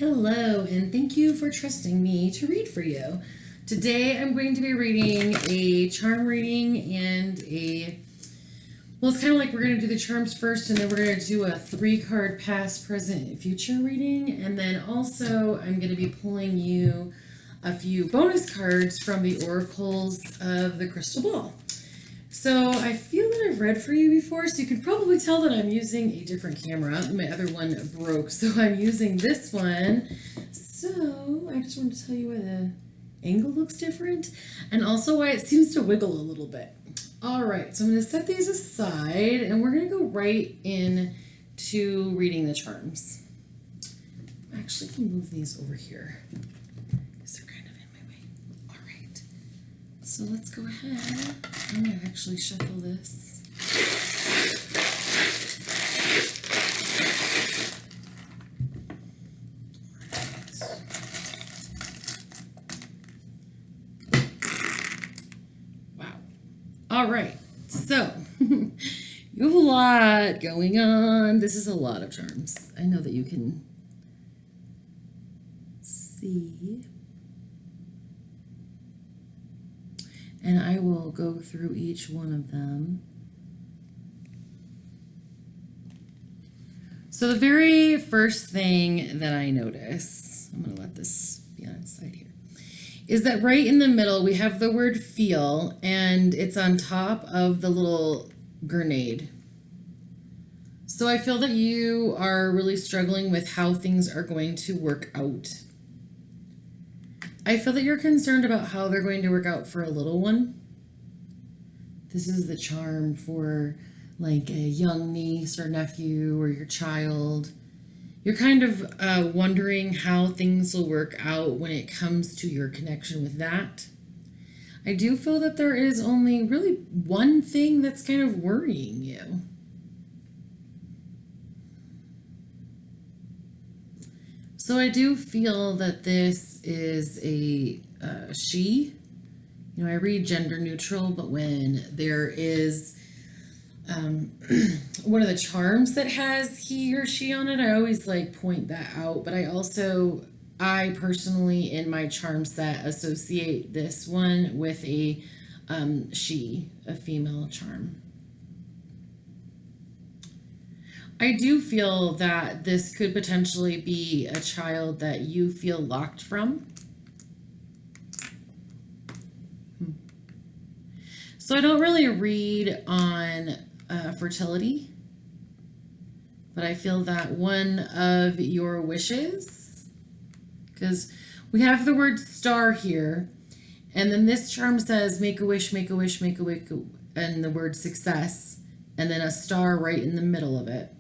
Hello, and thank you for trusting me to read for you. Today I'm going to be reading a charm reading and well, it's kind of like we're going to do the charms first, and then we're going to do a 3-card past, present, and future reading. And then also I'm going to be pulling you a few bonus cards from the oracles of the crystal ball. So I feel that I've read for you before, so you can probably tell that I'm using a different camera. My other one broke, so I'm using this one. So I just wanted to tell you why the angle looks different, and also why it seems to wiggle a little bit. All right, so I'm going to set these aside, and we're going to go right into reading the charms. Actually, I can move these over here because they're kind of in my way. All right, so let's go ahead. I'm going to actually shuffle this. All right, so you have a lot going on. This is a lot of charms. I know that you can see. And I will go through each one of them. So the very first thing that I notice, I'm going to let this be on its side here, is that right in the middle we have the word feel, and it's on top of the little grenade. So I feel that you are really struggling with how things are going to work out. I feel that you're concerned about how they're going to work out for a little one. This is the charm for like a young niece or nephew or your child. You're kind of wondering how things will work out when it comes to your connection with that. I do feel that there is only really one thing that's kind of worrying you. So I do feel that this is a she. You know, I read gender neutral, but when there is one of the charms that has he or she on it, I always like point that out. But I personally in my charm set associate this one with a she, a female charm. I do feel that this could potentially be a child that you feel locked from. So I don't really read on fertility, but I feel that one of your wishes, because we have the word star here, and then this charm says make a wish, make a wish, make a wish, and the word success, and then a star right in the middle of it.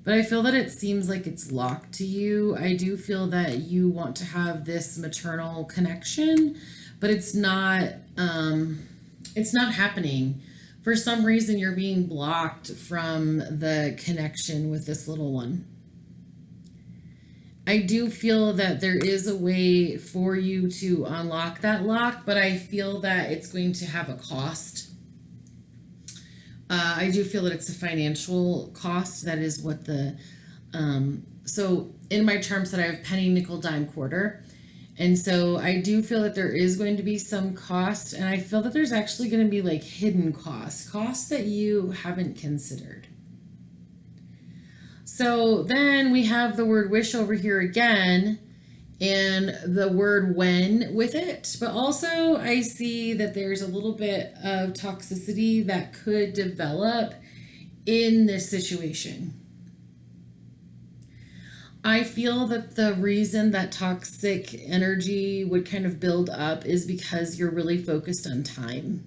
But I feel that it seems like it's locked to you. I do feel that you want to have this maternal connection, but it's not happening. For some reason, you're being blocked from the connection with this little one. I do feel that there is a way for you to unlock that lock, but I feel that it's going to have a cost. I do feel that it's a financial cost. That is what so in my charm set, I have penny, nickel, dime, quarter. And so I do feel that there is going to be some cost, and I feel that there's actually going to be like hidden costs that you haven't considered. So then we have the word wish over here again, and the word when with it, but also I see that there's a little bit of toxicity that could develop in this situation. I feel that the reason that toxic energy would kind of build up is because you're really focused on time.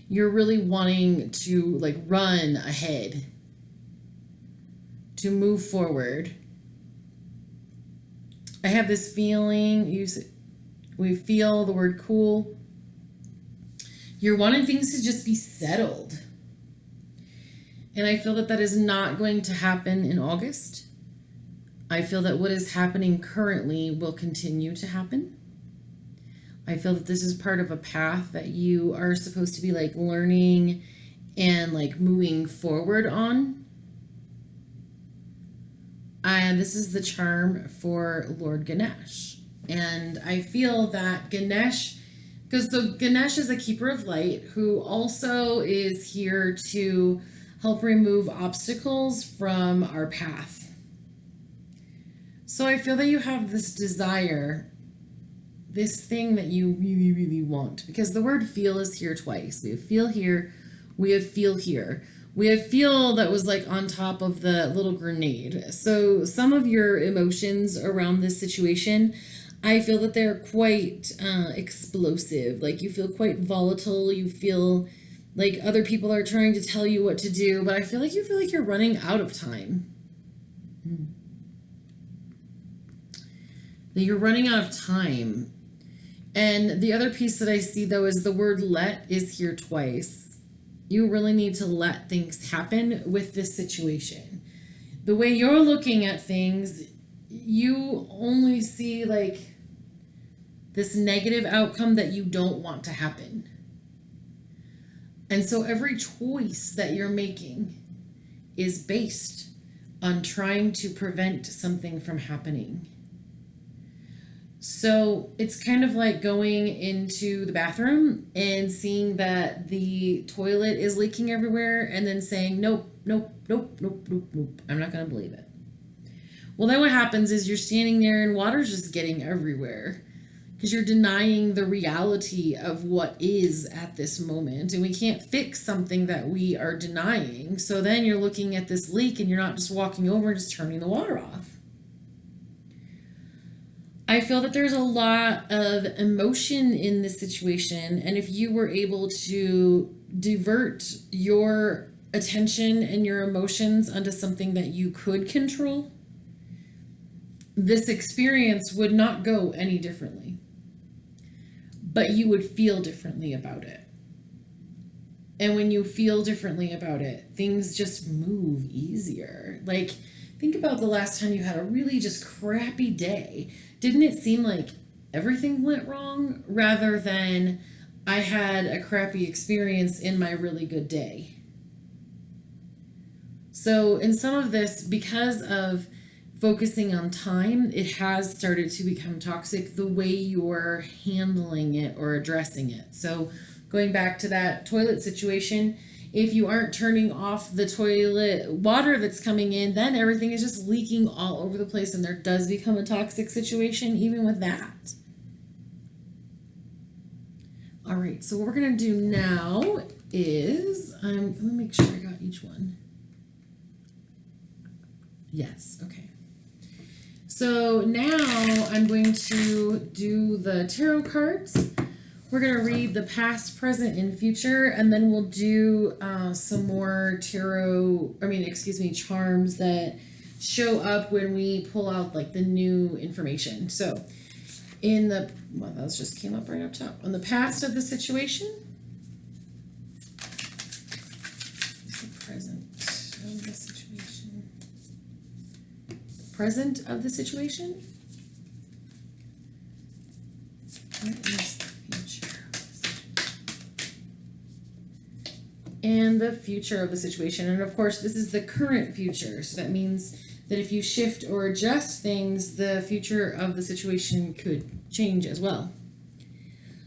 You're really wanting to like run ahead, to move forward. I have this feeling, we feel the word cool. You're wanting things to just be settled. And I feel that that is not going to happen in August. I feel that what is happening currently will continue to happen. I feel that this is part of a path that you are supposed to be like learning and like moving forward on. And this is the charm for Lord Ganesh. And I feel that Ganesh, because Ganesh is a keeper of light who also is here to help remove obstacles from our path. So I feel that you have this desire, this thing that you really, really want, because the word feel is here twice. We have feel here, we have feel here. We have feel that was like on top of the little grenade. So some of your emotions around this situation, I feel that they're quite explosive. Like you feel quite volatile. You feel like other people are trying to tell you what to do, but I feel like you're running out of time. That you're running out of time. And the other piece that I see though is the word let is here twice. You really need to let things happen with this situation. The way you're looking at things, you only see like this negative outcome that you don't want to happen. And so every choice that you're making is based on trying to prevent something from happening. So it's kind of like going into the bathroom and seeing that the toilet is leaking everywhere and then saying, nope, nope, nope, nope, nope, nope. I'm not going to believe it. Well, then what happens is you're standing there and water's just getting everywhere because you're denying the reality of what is at this moment. And we can't fix something that we are denying. So then you're looking at this leak and you're not just walking over and just turning the water off. I feel that there's a lot of emotion in this situation, and if you were able to divert your attention and your emotions onto something that you could control, this experience would not go any differently, but you would feel differently about it. And when you feel differently about it, things just move easier. Like, think about the last time you had a really just crappy day. Didn't it seem like everything went wrong rather than I had a crappy experience in my really good day? So in some of this, because of focusing on time, it has started to become toxic the way you're handling it or addressing it. So going back to that toilet situation, if you aren't turning off the toilet water that's coming in, then everything is just leaking all over the place, and there does become a toxic situation even with that. All right, so what we're going to do now is, let me make sure I got each one. Yes, okay. So now I'm going to do the tarot cards. We're going to read the past, present, and future, and then we'll do some more charms that show up when we pull out like the new information. So that just came up right up top. On the past of the situation, the present of the situation, present of the situation, and the future of the situation. And of course, this is the current future. So that means that if you shift or adjust things, the future of the situation could change as well.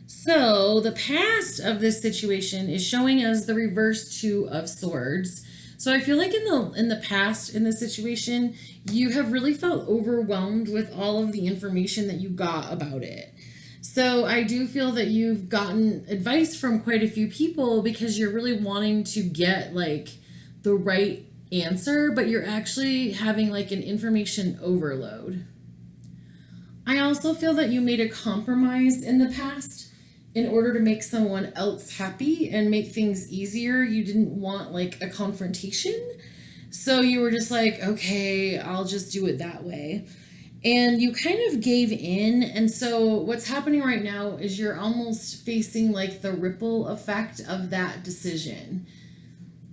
So the past of this situation is showing us the reverse Two of Swords. So I feel like in the past in this situation, you have really felt overwhelmed with all of the information that you got about it. So I do feel that you've gotten advice from quite a few people because you're really wanting to get like the right answer, but you're actually having like an information overload. I also feel that you made a compromise in the past in order to make someone else happy and make things easier. You didn't want like a confrontation. So you were just like, okay, I'll just do it that way. And you kind of gave in. And so what's happening right now is you're almost facing like the ripple effect of that decision.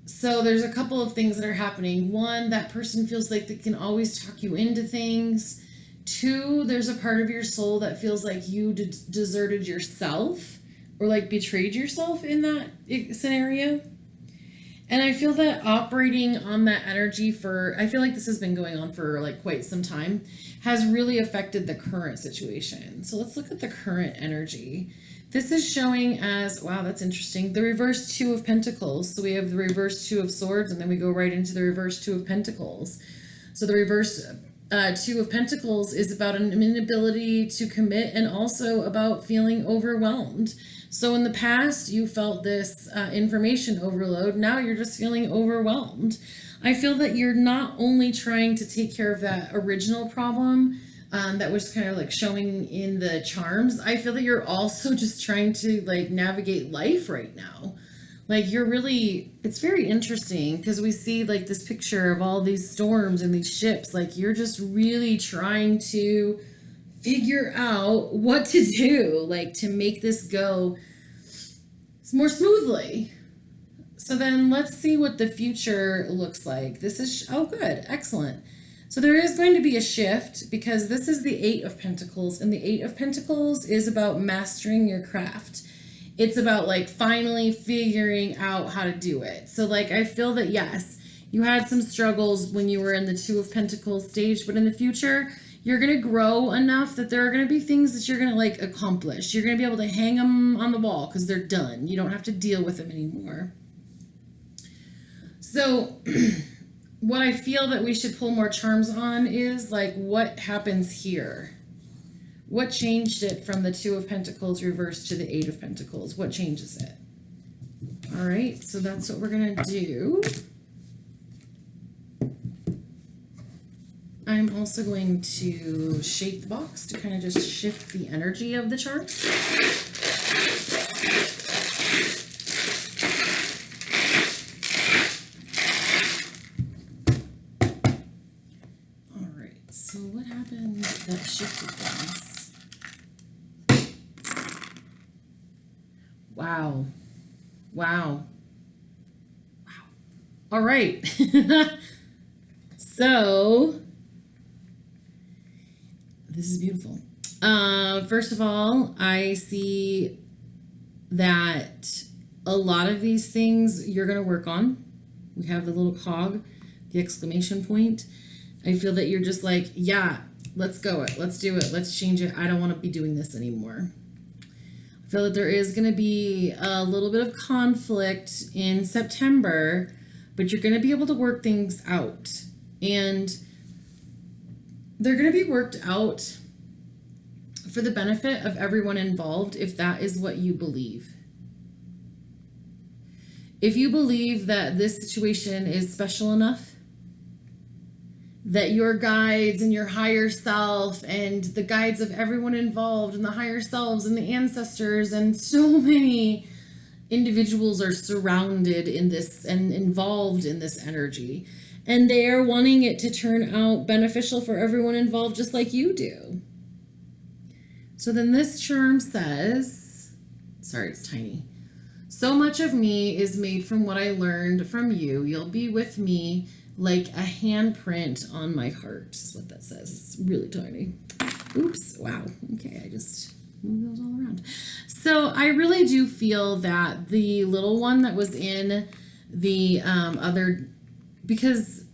So there's a couple of things that are happening. One, that person feels like they can always talk you into things. Two, there's a part of your soul that feels like you deserted yourself or like betrayed yourself in that scenario. And I feel that operating on that energy for, I feel like this has been going on for like quite some time, has really affected the current situation. So let's look at the current energy. This is showing as, wow, that's interesting, the reverse Two of Pentacles. So we have the reverse Two of Swords, and then we go right into the reverse Two of Pentacles. So the reverse Two of Pentacles is about an inability to commit and also about feeling overwhelmed. So in the past, you felt this information overload. Now you're just feeling overwhelmed. I feel that you're not only trying to take care of that original problem that was kind of like showing in the charms. I feel that you're also just trying to like navigate life right now. Like you're really, it's very interesting because we see like this picture of all these storms and these ships. Like you're just really trying to figure out what to do, like to make this go more smoothly. So then let's see what the future looks like. This is, oh good, excellent. So there is going to be a shift because this is the Eight of Pentacles, and the Eight of Pentacles is about mastering your craft. It's about like finally figuring out how to do it. So like I feel that yes, you had some struggles when you were in the Two of Pentacles stage, but in the future, you're going to grow enough that there are going to be things that you're going to like accomplish. You're going to be able to hang them on the wall because they're done. You don't have to deal with them anymore. So what I feel that we should pull more charms on is like what happens here? What changed it from the Two of Pentacles reversed to the Eight of Pentacles? What changes it? All right, so that's what we're going to do. I'm also going to shake the box to kind of just shift the energy of the charms. All right, so what happened that shifted things? Wow. Wow. Wow. All right. So this is beautiful. First of all, I see that a lot of these things you're going to work on. We have the little cog, the exclamation point. I feel that you're just like, yeah, let's go it. Let's do it. Let's change it. I don't want to be doing this anymore. I feel that there is going to be a little bit of conflict in September, but you're going to be able to work things out. And they're going to be worked out for the benefit of everyone involved if that is what you believe. If you believe that this situation is special enough, that your guides and your higher self and the guides of everyone involved and the higher selves and the ancestors and so many individuals are surrounded in this and involved in this energy. And they are wanting it to turn out beneficial for everyone involved, just like you do. So then this charm says, sorry, it's tiny. So much of me is made from what I learned from you. You'll be with me like a handprint on my heart, is what that says. It's really tiny. Oops, wow. Okay, I just moved those all around. So I really do feel that the little one that was in the other, because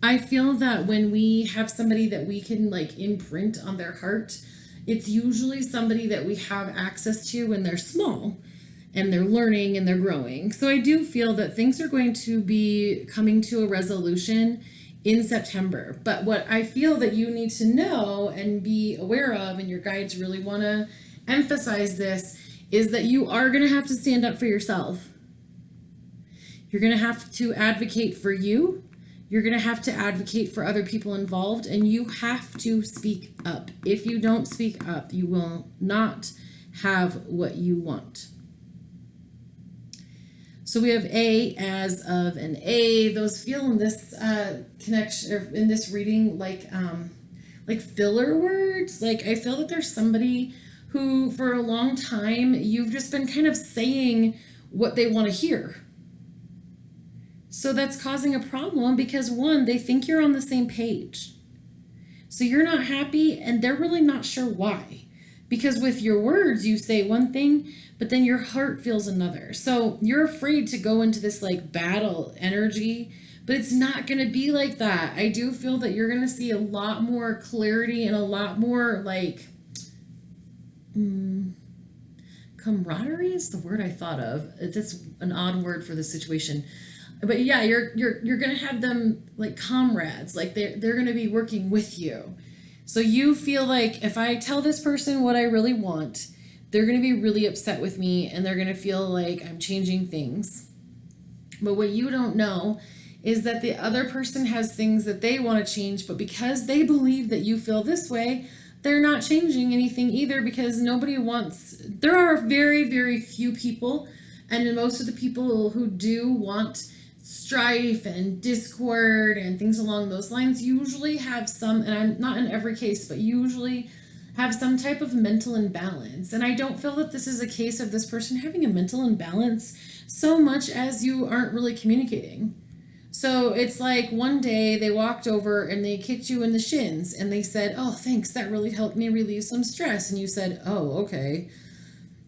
I feel that when we have somebody that we can like imprint on their heart, it's usually somebody that we have access to when they're small and they're learning and they're growing. So I do feel that things are going to be coming to a resolution in September. But what I feel that you need to know and be aware of, and your guides really want to emphasize this, is that you are going to have to stand up for yourself. You're going to have to advocate for you. You're going to have to advocate for other people involved, and you have to speak up. If you don't speak up, you will not have what you want. So we have A as of an A. Those feel in this connection, or in this reading, like filler words. Like I feel that there's somebody who, for a long time, you've just been kind of saying what they want to hear. So that's causing a problem because, one, they think you're on the same page. So you're not happy and they're really not sure why. Because with your words, you say one thing, but then your heart feels another. So you're afraid to go into this like battle energy, but it's not going to be like that. I do feel that you're going to see a lot more clarity and a lot more like camaraderie is the word I thought of. It's an odd word for this situation. But yeah, you're going to have them like comrades, like they're going to be working with you. So you feel like if I tell this person what I really want, they're going to be really upset with me and they're going to feel like I'm changing things. But what you don't know is that the other person has things that they want to change, but because they believe that you feel this way, they're not changing anything either, because nobody wants, there are very, very few people, and most of the people who do want strife and discord and things along those lines usually have some, and I'm not in every case, but usually have some type of mental imbalance. And I don't feel that this is a case of this person having a mental imbalance so much as you aren't really communicating. So it's like one day they walked over and they kicked you in the shins and they said, "Oh, thanks, that really helped me relieve some stress." And you said, "Oh, okay."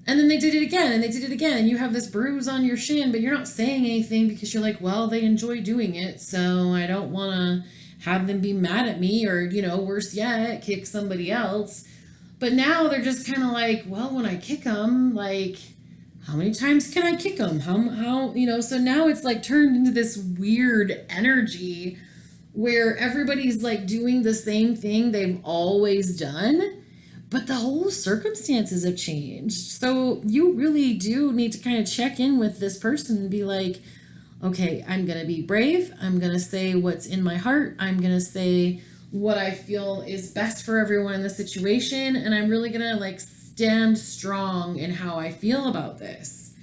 And then they did it again and they did it again. And you have this bruise on your shin, but you're not saying anything because you're like, well, they enjoy doing it, so I don't want to have them be mad at me or, worse yet, kick somebody else. But now they're just kind of like, well, when I kick them, like, how many times can I kick them? How, so now it's like turned into this weird energy where everybody's like doing the same thing they've always done, but the whole circumstances have changed. So you really do need to kind of check in with this person and be like, okay, I'm going to be brave. I'm going to say what's in my heart. I'm going to say what I feel is best for everyone in the situation. And I'm really going to like stand strong in how I feel about this.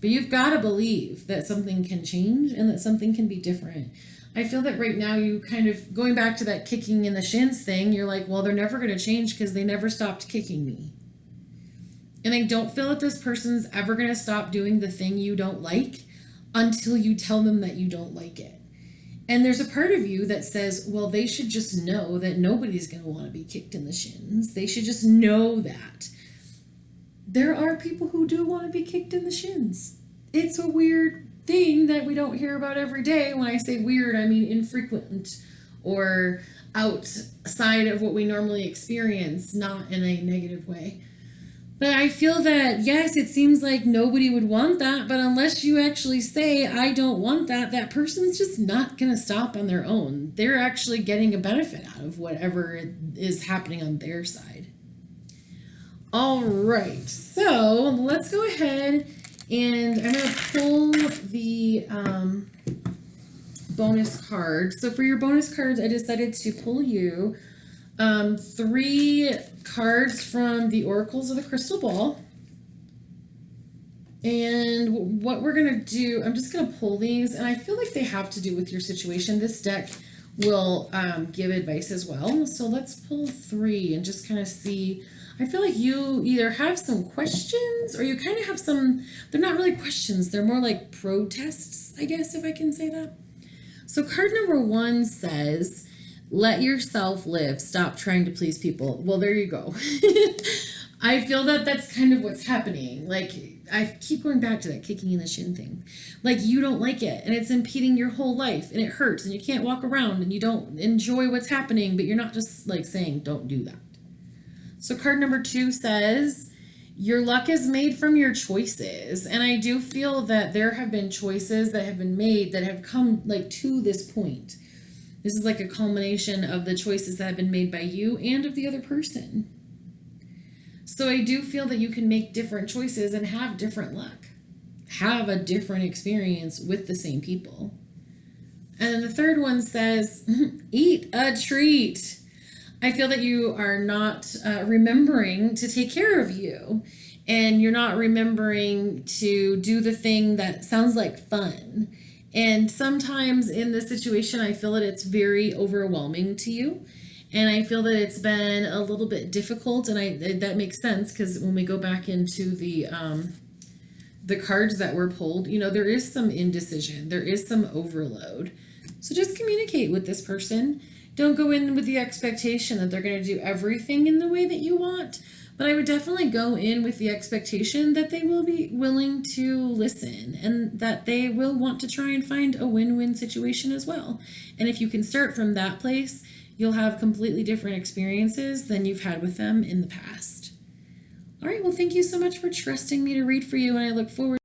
But you've got to believe that something can change and that something can be different. I feel that right now you kind of, going back to that kicking in the shins thing, you're like, well, they're never going to change because they never stopped kicking me. And I don't feel that this person's ever going to stop doing the thing you don't like until you tell them that you don't like it. And there's a part of you that says, well, they should just know that nobody's going to want to be kicked in the shins. They should just know that. There are people who do want to be kicked in the shins. It's a weird thing that we don't hear about every day. When I say weird, I mean infrequent or outside of what we normally experience, not in a negative way. But I feel that, yes, it seems like nobody would want that, but unless you actually say, I don't want that, that person's just not going to stop on their own. They're actually getting a benefit out of whatever is happening on their side. All right, so let's go ahead and I'm going to pull the bonus cards. So for your bonus cards, I decided to pull you 3 cards from the Oracles of the Crystal Ball. And what we're going to do, I'm just going to pull these, and I feel like they have to do with your situation. This deck will give advice as well. So let's pull 3 and just kind of see. I feel like you either have some questions or you kind of have some, they're not really questions, they're more like protests, I guess, if I can say that. So card number 1 says, let yourself live. Stop trying to please people. Well, there you go. I feel that that's kind of what's happening. Like, I keep going back to that kicking in the shin thing. Like, you don't like it, and it's impeding your whole life, and it hurts, and you can't walk around, and you don't enjoy what's happening, but you're not just, like, saying, don't do that. So card number 2 says, your luck is made from your choices. And I do feel that there have been choices that have been made that have come, like, to this point. This is like a culmination of the choices that have been made by you and of the other person. So I do feel that you can make different choices and have different luck. Have a different experience with the same people. And then the third one says, eat a treat. I feel that you are not remembering to take care of you. And you're not remembering to do the thing that sounds like fun. And sometimes in this situation, I feel that it's very overwhelming to you. And I feel that it's been a little bit difficult. And that makes sense because when we go back into the cards that were pulled, there is some indecision. There is some overload. So just communicate with this person. Don't go in with the expectation that they're going to do everything in the way that you want. But I would definitely go in with the expectation that they will be willing to listen and that they will want to try and find a win-win situation as well. And if you can start from that place, you'll have completely different experiences than you've had with them in the past. All right, well, thank you so much for trusting me to read for you, and I look forward